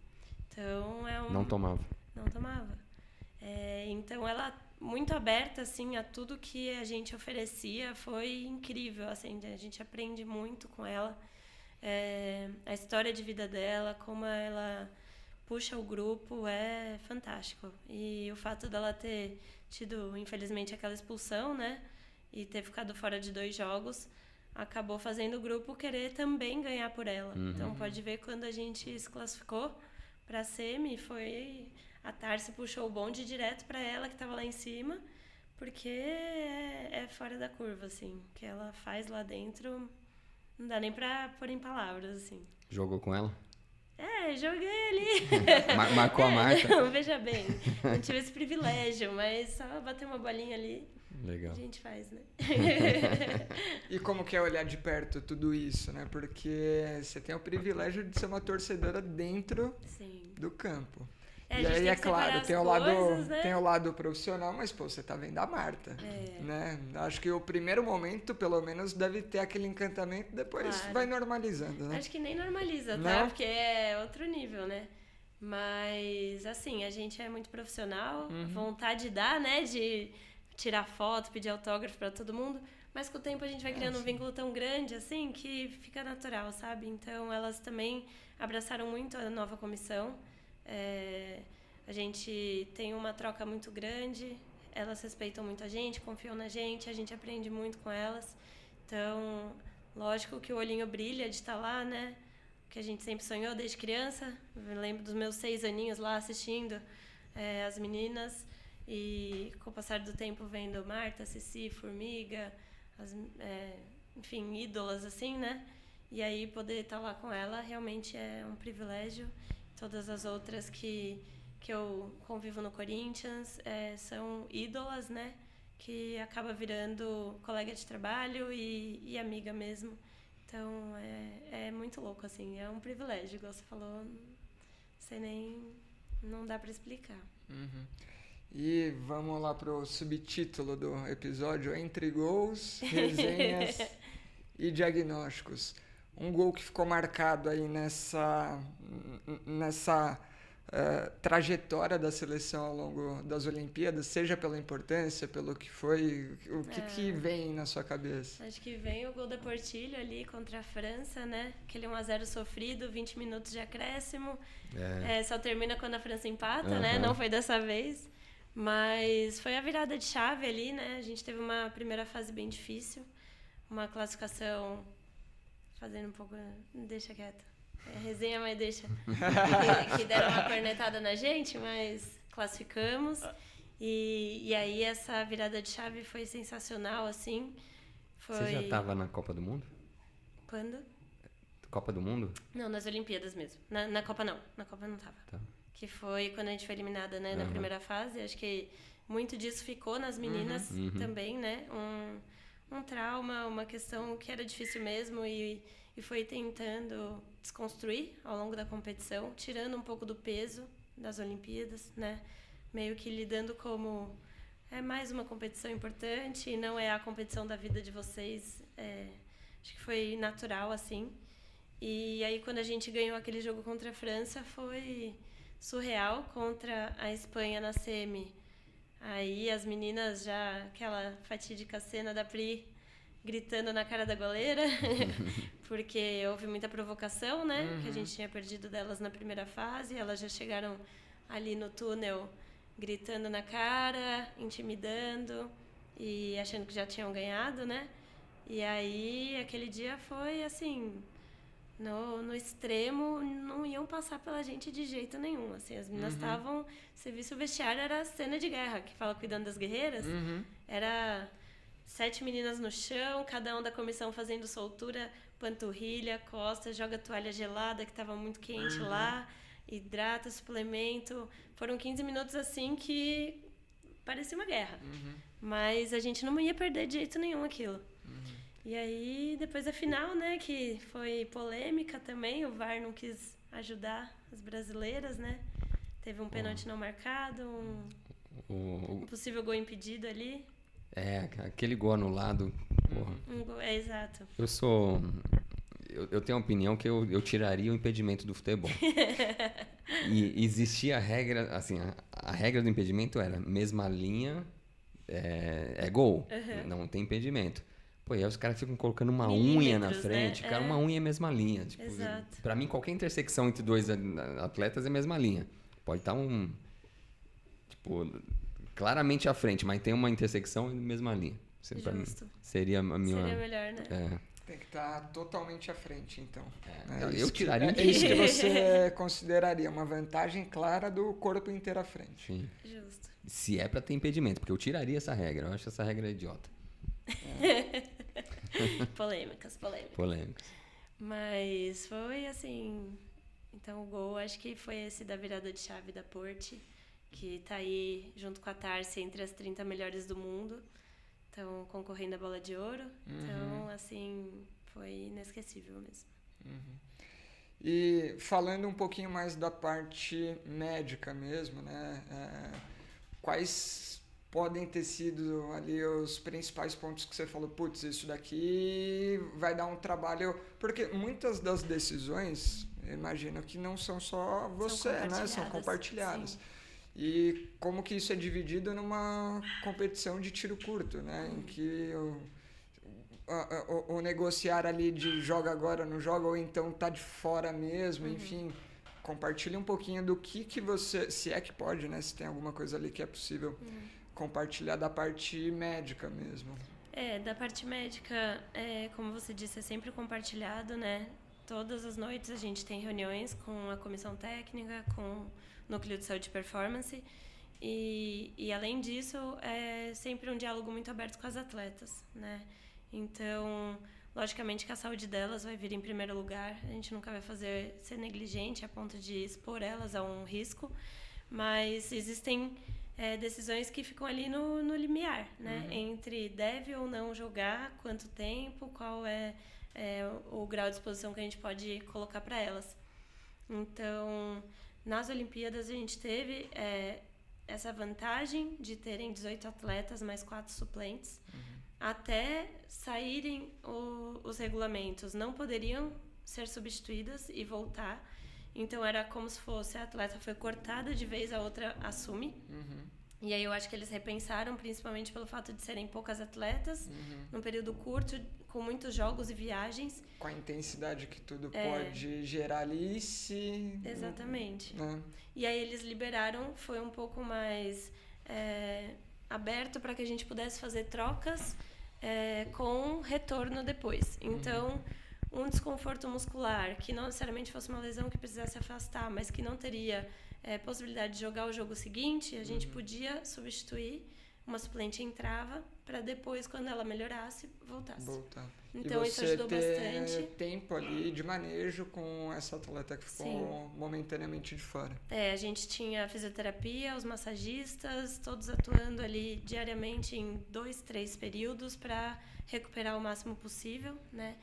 Então, Não tomava. Não tomava. Então, ela muito aberta, assim, a tudo que a gente oferecia. Foi incrível, assim, a gente aprende muito com ela. A história de vida dela, como ela puxa o grupo, é fantástico. E o fato dela ter tido, infelizmente, aquela expulsão, né? E ter ficado fora de 2 jogos, acabou fazendo o grupo querer também ganhar por ela. Então, pode ver, quando a gente se classificou para a semi, a Tarsi puxou o bonde direto para ela, que estava lá em cima, porque é fora da curva, assim. O que ela faz lá dentro, não dá nem para pôr em palavras, assim. Jogou com ela? Joguei ali. Marcou a Marta? Veja bem, não tive esse privilégio, mas só bater uma bolinha ali. Legal. A gente faz, né? E como que é olhar de perto tudo isso, né? Porque você tem o privilégio de ser uma torcedora dentro do campo. E aí, é claro, tem o lado profissional, mas, pô, você tá vendo a Marta, né? Acho que o primeiro momento, pelo menos, deve ter aquele encantamento, depois vai normalizando, né? Acho que nem normaliza, tá? Não? Porque é outro nível, né? Mas, assim, a gente é muito profissional, vontade dá, né? De tirar foto, pedir autógrafo pra todo mundo, mas com o tempo a gente vai criando um vínculo tão grande, assim, que fica natural, sabe? Então, elas também abraçaram muito a nova comissão. A gente tem uma troca muito grande, elas respeitam muito a gente, confiam na gente, a gente aprende muito com elas. Então, lógico que o olhinho brilha de estar lá, né? Que a gente sempre sonhou desde criança. Eu lembro dos meus 6 aninhos lá assistindo as meninas, e com o passar do tempo vendo Marta, Ceci, Formiga, enfim, ídolas assim, né? E aí poder estar lá com ela realmente é um privilégio. Todas as outras que eu convivo no Corinthians são ídolas, né? Que acaba virando colega de trabalho e amiga mesmo. Então, é muito louco, assim. É um privilégio, igual você falou. Não dá para explicar. E vamos lá pro subtítulo do episódio: Entre gols, resenhas e diagnósticos. Um gol que ficou marcado aí nessa trajetória da seleção ao longo das Olimpíadas, seja pela importância, pelo que foi, o que vem na sua cabeça? Acho que vem o gol da Portilho ali contra a França, né? Aquele 1-0 sofrido, 20 minutos de acréscimo. Só termina quando a França empata, né? Não foi dessa vez. Mas foi a virada de chave ali, né? A gente teve uma primeira fase bem difícil, uma classificação fazendo um pouco... Deixa quieto. Resenha, mas deixa. Que deram uma cornetada na gente, mas classificamos. E aí essa virada de chave foi sensacional, assim. Você já estava na Copa do Mundo? Quando? Copa do Mundo? Não, nas Olimpíadas mesmo. Na Copa não. Na Copa não estava. Tá. Que foi quando a gente foi eliminada, né, na primeira fase. Acho que muito disso ficou nas meninas também, né? Um trauma, uma questão que era difícil mesmo, e foi tentando desconstruir ao longo da competição, tirando um pouco do peso das Olimpíadas, né? Meio que lidando como é mais uma competição importante e não é a competição da vida de vocês. Acho que foi natural, assim. E aí, quando a gente ganhou aquele jogo contra a França, foi surreal. Contra a Espanha na semi. Aí as meninas já, aquela fatídica cena da Pri gritando na cara da goleira, porque houve muita provocação, né? Que a gente tinha perdido delas na primeira fase. Elas já chegaram ali no túnel gritando na cara, intimidando e achando que já tinham ganhado, né? E aí, aquele dia foi, assim, no extremo, não iam passar pela gente de jeito nenhum. Assim, as meninas estavam... Você visse o vestiário, era cena de guerra, que fala cuidando das guerreiras. Era 7 meninas no chão, cada um da comissão fazendo soltura, panturrilha, costas, joga toalha gelada, que estava muito quente lá, hidrata, suplemento. Foram 15 minutos assim que parecia uma guerra. Mas a gente não ia perder de jeito nenhum aquilo. E aí, depois da final, né, que foi polêmica também, o VAR não quis ajudar as brasileiras, né? Teve um pênalti não marcado, um possível gol impedido ali. Aquele gol anulado, porra. Exato. Eu tenho a opinião que eu tiraria o impedimento do futebol. E existia a regra, assim, a regra do impedimento era mesma linha, é gol, não tem impedimento. Pô, e aí os caras ficam colocando uma unha na frente. Né? Cara, uma unha é a mesma linha. Tipo, pra mim, qualquer intersecção entre dois atletas é a mesma linha. Pode estar claramente à frente, mas tem uma intersecção e mesma linha. Pra mim, seria a minha... Seria melhor, né? Tem que estar totalmente à frente, então. Eu tiraria... É isso que você consideraria uma vantagem clara do corpo inteiro à frente. Sim. Justo. Se é pra ter impedimento, porque eu tiraria essa regra. Eu acho essa regra idiota. Polêmicas. Mas foi assim... Então o gol, acho que foi esse da virada de chave da Porte, que tá aí junto com a Tarsi entre as 30 melhores do mundo. Estão concorrendo à bola de ouro. Então, assim, foi inesquecível mesmo. E falando um pouquinho mais da parte médica mesmo, né? Quais podem ter sido ali os principais pontos que você falou, putz, isso daqui vai dar um trabalho... Porque muitas das decisões, eu imagino que não são só você, né? São compartilhadas. Sim. E como que isso é dividido numa competição de tiro curto, né? Em que o negociar ali de joga agora, não joga, ou então tá de fora mesmo, enfim... Compartilha um pouquinho do que você... Se é que pode, né? Se tem alguma coisa ali que é possível... compartilhar da parte médica mesmo. Da parte médica, como você disse, é sempre compartilhado, né? Todas as noites a gente tem reuniões com a comissão técnica, com o núcleo de saúde e performance. E além disso, é sempre um diálogo muito aberto com as atletas, né? Então, logicamente que a saúde delas vai vir em primeiro lugar. A gente nunca vai ser negligente a ponto de expor elas a um risco. Mas existem... decisões que ficam ali no limiar, né? Entre deve ou não jogar, quanto tempo, qual é o grau de exposição que a gente pode colocar para elas. Então, nas Olimpíadas a gente teve essa vantagem de terem 18 atletas mais 4 suplentes. Até saírem os regulamentos, não poderiam ser substituídas e voltar. Então, era como se fosse a atleta foi cortada de vez, a outra assume. E aí eu acho que eles repensaram, principalmente pelo fato de serem poucas atletas, num período curto, com muitos jogos e viagens. Com a intensidade que tudo pode gerar ali, Exatamente. E aí eles liberaram, foi um pouco mais aberto para que a gente pudesse fazer trocas com retorno depois. Então... um desconforto muscular, que não necessariamente fosse uma lesão que precisasse afastar, mas que não teria possibilidade de jogar o jogo seguinte, a gente podia substituir, uma suplente entrava, para depois, quando ela melhorasse, voltasse. Então, isso ajudou bastante. E você ter tempo ali de manejo com essa atleta que ficou momentaneamente de fora. A gente tinha a fisioterapia, os massagistas, todos atuando ali diariamente em 2, 3 períodos para recuperar o máximo possível, né?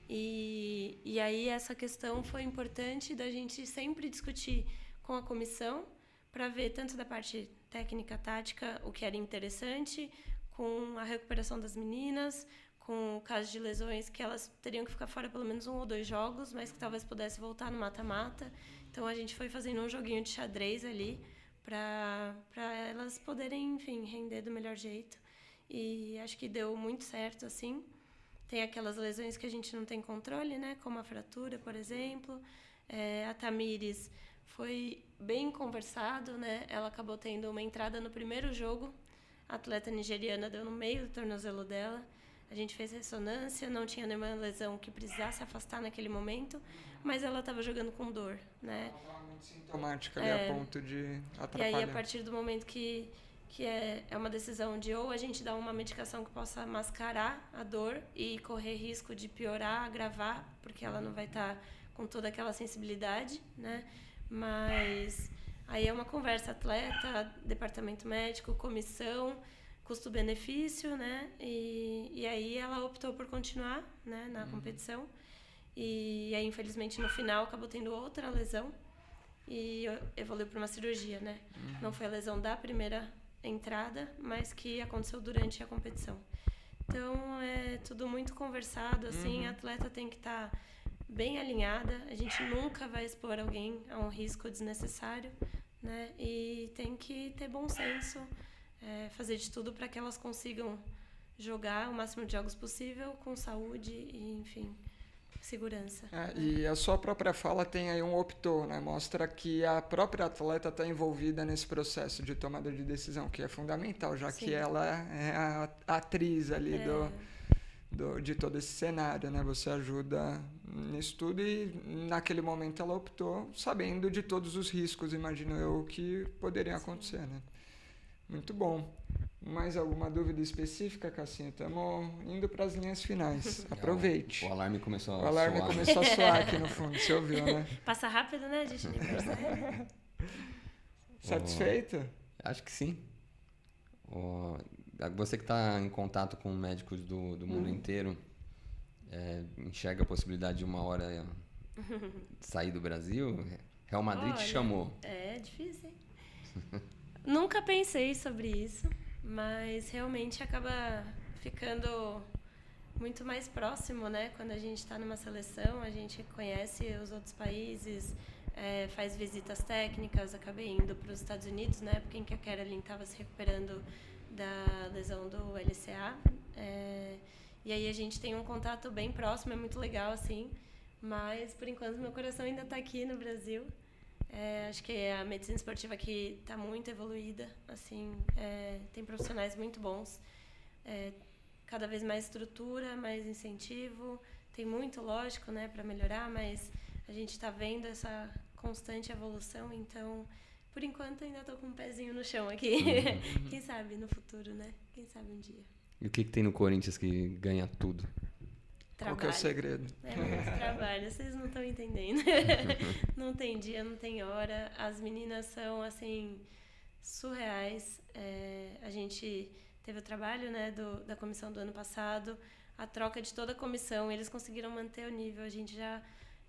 E aí essa questão foi importante da gente sempre discutir com a comissão para ver tanto da parte técnica, tática, o que era interessante, com a recuperação das meninas, com o caso de lesões que elas teriam que ficar fora pelo menos 1 ou 2 jogos, mas que talvez pudesse voltar no mata-mata. Então a gente foi fazendo um joguinho de xadrez ali para elas poderem, enfim, render do melhor jeito. E acho que deu muito certo, assim. Tem aquelas lesões que a gente não tem controle, né? Como a fratura, por exemplo. A Tamires foi bem conversado, né? Ela acabou tendo uma entrada no primeiro jogo. A atleta nigeriana deu no meio do tornozelo dela. A A gente fez ressonância, não tinha nenhuma lesão que precisasse afastar naquele momento, mas ela estava jogando com dor, né? Ela estava muito sintomática ali a ponto de atrapalhar. E aí, a partir do momento que é uma decisão de ou a gente dá uma medicação que possa mascarar a dor e correr risco de piorar, agravar, porque ela não vai estar com toda aquela sensibilidade, né? Mas aí é uma conversa atleta, departamento médico, comissão, custo-benefício, né? E aí ela optou por continuar, né, na competição. E aí, infelizmente, no final, acabou tendo outra lesão e evoluiu para uma cirurgia, né? Não foi a lesão da primeira entrada, mas que aconteceu durante a competição. Então, é tudo muito conversado, assim, a atleta tem que estar bem alinhada, a gente nunca vai expor alguém a um risco desnecessário, né? E tem que ter bom senso, fazer de tudo para que elas consigam jogar o máximo de jogos possível com saúde e, enfim, segurança. E a sua própria fala tem aí um optou, né? Mostra que a própria atleta está envolvida nesse processo de tomada de decisão, que é fundamental, já Sim. que ela é a atriz ali de todo esse cenário, né? Você ajuda nisso tudo e naquele momento ela optou sabendo de todos os riscos, imagino eu, que poderiam acontecer, né? Muito bom. Mais alguma dúvida específica, Cassinha? Estamos indo para as linhas finais. Aproveite. O alarme começou a soar. O alarme começou a soar aqui no fundo, você ouviu, né? Passa rápido, né? A gente nem percebe. Satisfeita? Acho que sim. Você que está em contato com médicos do mundo inteiro, enxerga a possibilidade de uma hora sair do Brasil? Real Madrid te chamou. É difícil, hein? Nunca pensei sobre isso. Mas realmente acaba ficando muito mais próximo, né? Quando a gente está numa seleção, a gente conhece os outros países, faz visitas técnicas. Acabei indo para os Estados Unidos, né? Porque a Caroline estava se recuperando da lesão do LCA. E aí a gente tem um contato bem próximo, é muito legal, assim. Mas, por enquanto, meu coração ainda está aqui no Brasil. Acho que a medicina esportiva aqui está muito evoluída, assim, tem profissionais muito bons, cada vez mais estrutura, mais incentivo, tem muito, lógico, né, para melhorar, mas a gente está vendo essa constante evolução, então, por enquanto, ainda estou com um pezinho no chão aqui. Quem sabe no futuro, né? Quem sabe um dia. E o que tem no Corinthians que ganha tudo? Trabalho. Qual que é o segredo? Muito trabalho, vocês não estão entendendo. Não tem dia, não tem hora. As meninas são, assim, surreais. A gente teve o trabalho, né, da comissão do ano passado, a troca de toda a comissão, eles conseguiram manter o nível. A gente já,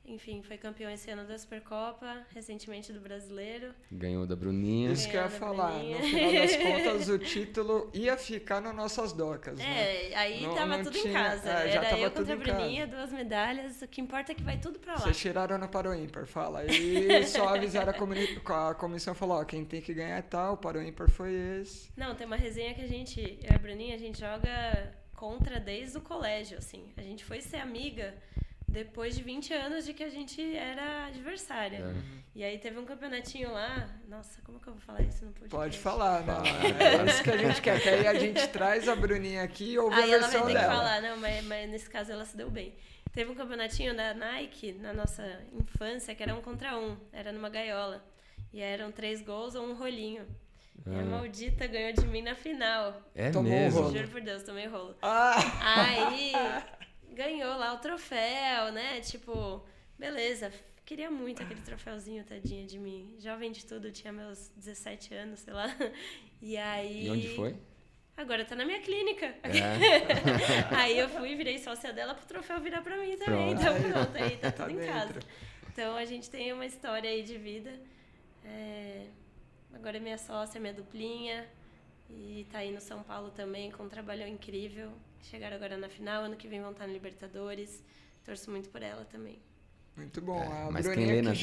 enfim, foi campeão esse ano da Supercopa, recentemente do Brasileiro. Ganhou da Bruninha. Isso que eu ia falar. No final das contas, o título ia ficar nas nossas docas. Né? Aí tava tudo em casa. Era eu contra a Bruninha, 2 medalhas. O que importa é que vai tudo pra lá. Vocês tiraram no Paro Ímpar, fala. E só avisaram a comissão, falou, quem tem que ganhar é tal, o Paro Ímpar foi esse. Não, tem uma resenha que eu e a Bruninha, a gente joga contra desde o colégio, assim. A gente foi ser amiga depois de 20 anos de que a gente era adversária. E aí teve um campeonatinho lá. Nossa, como que eu vou falar isso no podcast? Pode falar, né? É isso que a gente quer. Que aí a gente traz a Bruninha aqui e ouve a versão dela. Aí ela vai ter que falar, não, mas nesse caso ela se deu bem. Teve um campeonatinho da Nike na nossa infância, que era 1 contra 1. Era numa gaiola. E eram 3 gols ou um rolinho. E a maldita ganhou de mim na final. Tomou mesmo? Juro por Deus, tomei rolo. Aí ganhou lá o troféu, né? Tipo, beleza. Queria muito aquele troféuzinho, tadinha de mim. Jovem de tudo, tinha meus 17 anos, sei lá. E aí... E onde foi? Agora tá na minha clínica. Aí eu fui, virei sócia dela pro troféu virar pra mim também. Então pronto, aí tá tudo em casa. Então a gente tem uma história aí de vida. Agora é minha sócia, minha duplinha. E tá aí no São Paulo também, com um trabalho incrível. Chegaram agora na final, ano que vem vão estar no Libertadores. Torço muito por ela também. Muito bom. Mas quem lê nas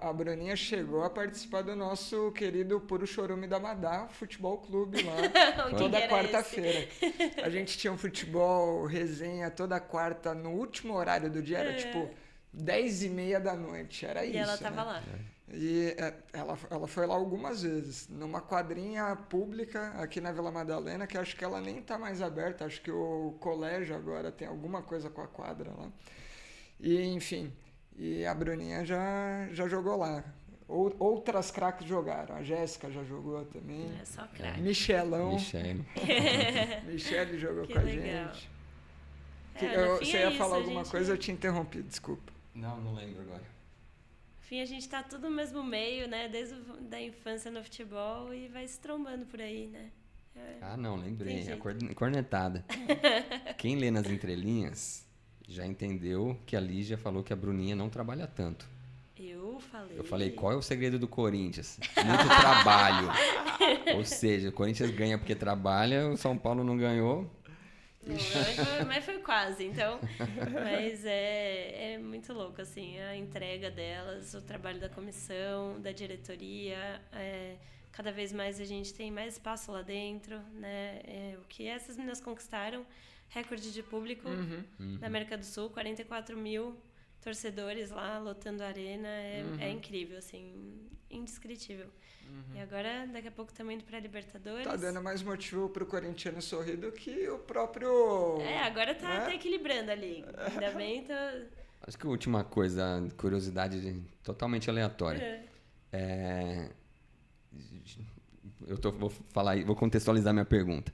a Bruninha chegou a participar do nosso querido Puro Chorume da Madá Futebol Clube lá, toda quarta-feira. A gente tinha um futebol, resenha toda quarta, no último horário do dia, era tipo 10h30 da noite, era isso. E ela tava né? lá. E ela foi lá algumas vezes, numa quadrinha pública aqui na Vila Madalena, que acho que ela nem está mais aberta, acho que o colégio agora tem alguma coisa com a quadra lá. E, enfim, e a Bruninha já jogou lá. Outras craques jogaram, a Jéssica já jogou também. É só craque. Michelão. Michele jogou com a gente. Você ia falar alguma coisa, eu te interrompi, desculpa. Não lembro agora. Enfim, a gente tá tudo no mesmo meio, né? Desde a infância no futebol e vai se trombando por aí, né? Não, lembrei. A cornetada. Quem lê nas entrelinhas já entendeu que a Lígia falou que a Bruninha não trabalha tanto. Eu falei, qual é o segredo do Corinthians? Muito trabalho. Ou seja, o Corinthians ganha porque trabalha, o São Paulo não ganhou. Mas foi quase, então. Mas é muito louco, assim, a entrega delas, o trabalho da comissão, da diretoria. Cada vez mais a gente tem mais espaço lá dentro, né? O que essas meninas conquistaram, recorde de público na América do Sul, 44 mil torcedores lá lotando a arena, é incrível, assim, indescritível. E agora, daqui a pouco, estamos indo para a Libertadores. Tá dando mais motivo pro corintiano sorrir do que o próprio... Agora tá equilibrando ali. Ainda bem, Acho que a última coisa, curiosidade totalmente aleatória. Vou contextualizar minha pergunta.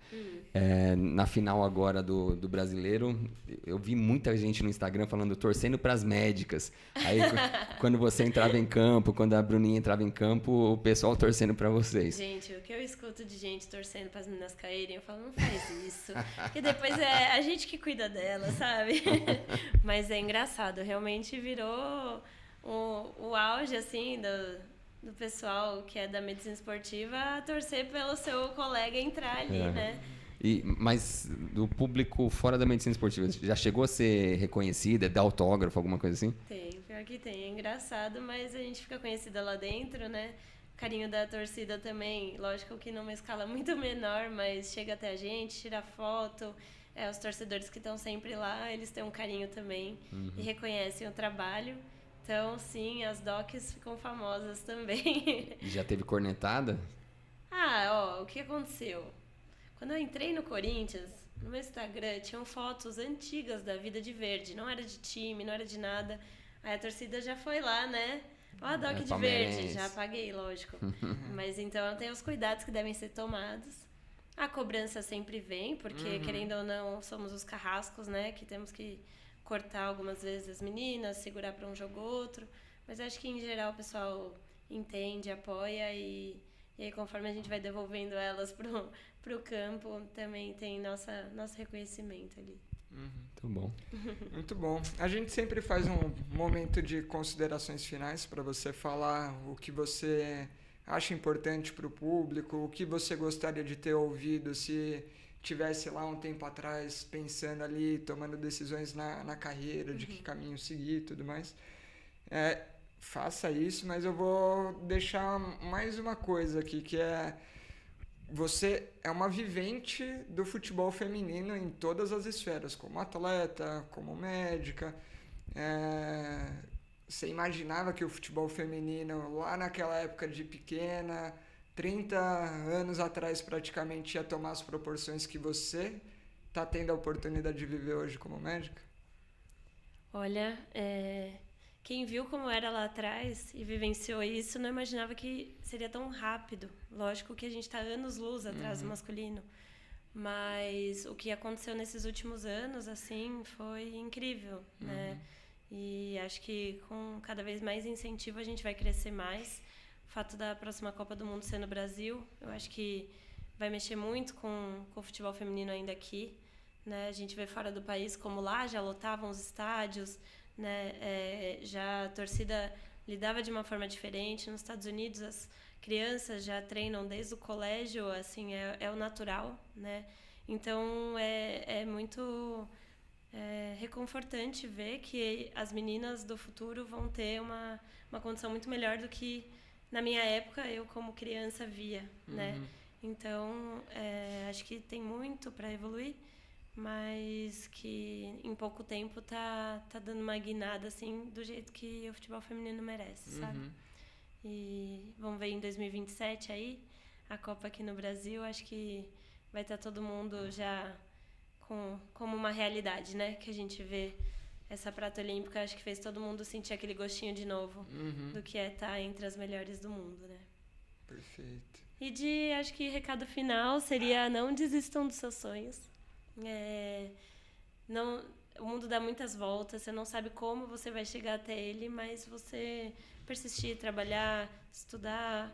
Na final agora do Brasileiro, eu vi muita gente no Instagram falando, torcendo para as médicas. Aí, quando você entrava em campo, quando a Bruninha entrava em campo, o pessoal torcendo para vocês. Gente, o que eu escuto de gente torcendo para as meninas caírem, eu falo, não faz isso. Porque depois é a gente que cuida delas, sabe? Mas é engraçado, realmente virou o auge, assim, do pessoal que é da medicina esportiva a torcer pelo seu colega entrar ali, né? Mas do público fora da medicina esportiva, já chegou a ser reconhecida, dar autógrafo, alguma coisa assim? Tem, pior que tem. É engraçado, mas a gente fica conhecida lá dentro, né? Carinho da torcida também, lógico que numa escala muito menor, mas chega até a gente, tira foto. Os torcedores que estão sempre lá, eles têm um carinho também e reconhecem o trabalho. Então, sim, as docs ficam famosas também. Já teve cornetada? O que aconteceu? Quando eu entrei no Corinthians, no meu Instagram, tinham fotos antigas da vida de verde. Não era de time, não era de nada. Aí a torcida já foi lá, né? A doc de verde. Já paguei, lógico. Mas então tem os cuidados que devem ser tomados. A cobrança sempre vem, porque, querendo ou não, somos os carrascos, né? Que temos que cortar algumas vezes as meninas, segurar para um jogo ou outro. Mas acho que, em geral, o pessoal entende, apoia e aí, conforme a gente vai devolvendo elas pro campo, também tem nosso reconhecimento ali. Muito bom. Muito bom. A gente sempre faz um momento de considerações finais para você falar o que você acha importante para o público, o que você gostaria de ter ouvido se tivesse lá um tempo atrás pensando ali, tomando decisões na carreira, de que caminho seguir e tudo mais. Faça isso, mas eu vou deixar mais uma coisa aqui, que você é uma vivente do futebol feminino em todas as esferas, como atleta, como médica. Você imaginava que o futebol feminino, lá naquela época de pequena, 30 anos atrás praticamente, ia tomar as proporções que você está tendo a oportunidade de viver hoje como médica? Olha, quem viu como era lá atrás e vivenciou isso, não imaginava que seria tão rápido. Lógico que a gente está anos-luz atrás do masculino, mas o que aconteceu nesses últimos anos, assim, foi incrível, né? E acho que com cada vez mais incentivo a gente vai crescer mais. O fato da próxima Copa do Mundo ser no Brasil, eu acho que vai mexer muito com o futebol feminino ainda aqui, né? A gente vê fora do país como lá já lotavam os estádios, né? Já a torcida lidava de uma forma diferente. Nos Estados Unidos as crianças já treinam desde o colégio, assim, é o natural, né? Então é muito reconfortante ver que as meninas do futuro vão ter uma condição muito melhor do que na minha época eu como criança via, né? Então acho que tem muito para evoluir, mas que em pouco tempo tá dando uma guinada assim do jeito que o futebol feminino merece, sabe? E vamos ver em 2027 aí, a Copa aqui no Brasil. Acho que vai estar todo mundo já como uma realidade, né? Que a gente vê essa prata olímpica, acho que fez todo mundo sentir aquele gostinho de novo do que é estar entre as melhores do mundo, né? Perfeito. E acho que recado final seria: não desistam dos seus sonhos. O mundo dá muitas voltas, você não sabe como você vai chegar até ele, mas você persistir, trabalhar, estudar,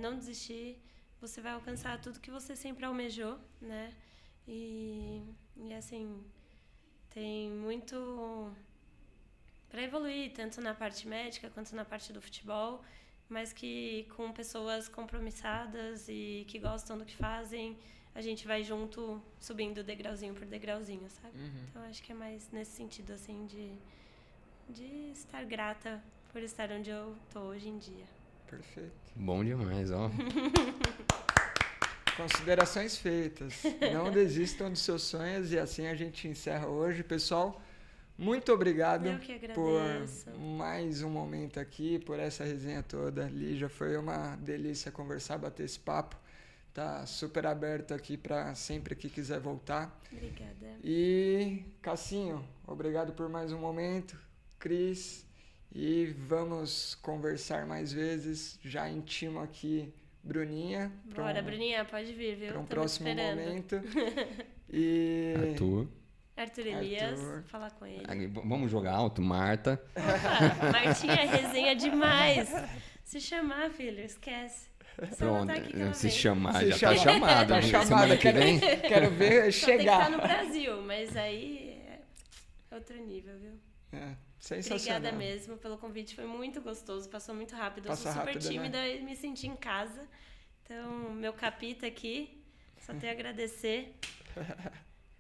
não desistir, você vai alcançar tudo que você sempre almejou, né? E assim, tem muito para evoluir, tanto na parte médica quanto na parte do futebol, mas que com pessoas compromissadas e que gostam do que fazem, a gente vai junto subindo degrauzinho por degrauzinho, sabe? Então acho que é mais nesse sentido, assim, de estar grata por estar onde eu tô hoje em dia. Perfeito. Bom demais, ó. Considerações feitas. Não desistam dos seus sonhos, e assim a gente encerra hoje. Pessoal, muito obrigado por mais um momento aqui, por essa resenha toda. Lígia, foi uma delícia conversar, bater esse papo. Tá super aberto aqui para sempre que quiser voltar. Obrigada. E Cassinho, obrigado por mais um momento. Cris, e vamos conversar mais vezes. Já intimo aqui Bruninha. Bora, Bruninha, pode vir, viu? Para um próximo momento. E Arthur Elias, falar com ele. Vamos jogar alto, Marta. Opa, Martinha é resenha demais. Se chamar, filho, esquece. Pronto, se chamar, já tá chamada. Tá chamada, quero ver só chegar. Tem que estar no Brasil, mas aí é outro nível, viu? Sensacional. Obrigada mesmo pelo convite, foi muito gostoso, passou muito rápido. Eu sou super tímida, né? E me senti em casa. Então, meu capita aqui, só tenho a agradecer.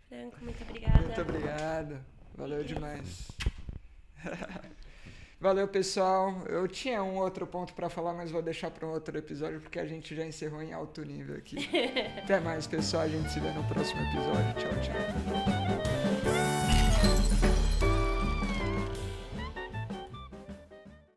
Franco, muito obrigada. Muito obrigado, valeu demais. Valeu, pessoal. Eu tinha um outro ponto para falar, mas vou deixar para um outro episódio, porque a gente já encerrou em alto nível aqui. Até mais, pessoal. A gente se vê no próximo episódio. Tchau, tchau.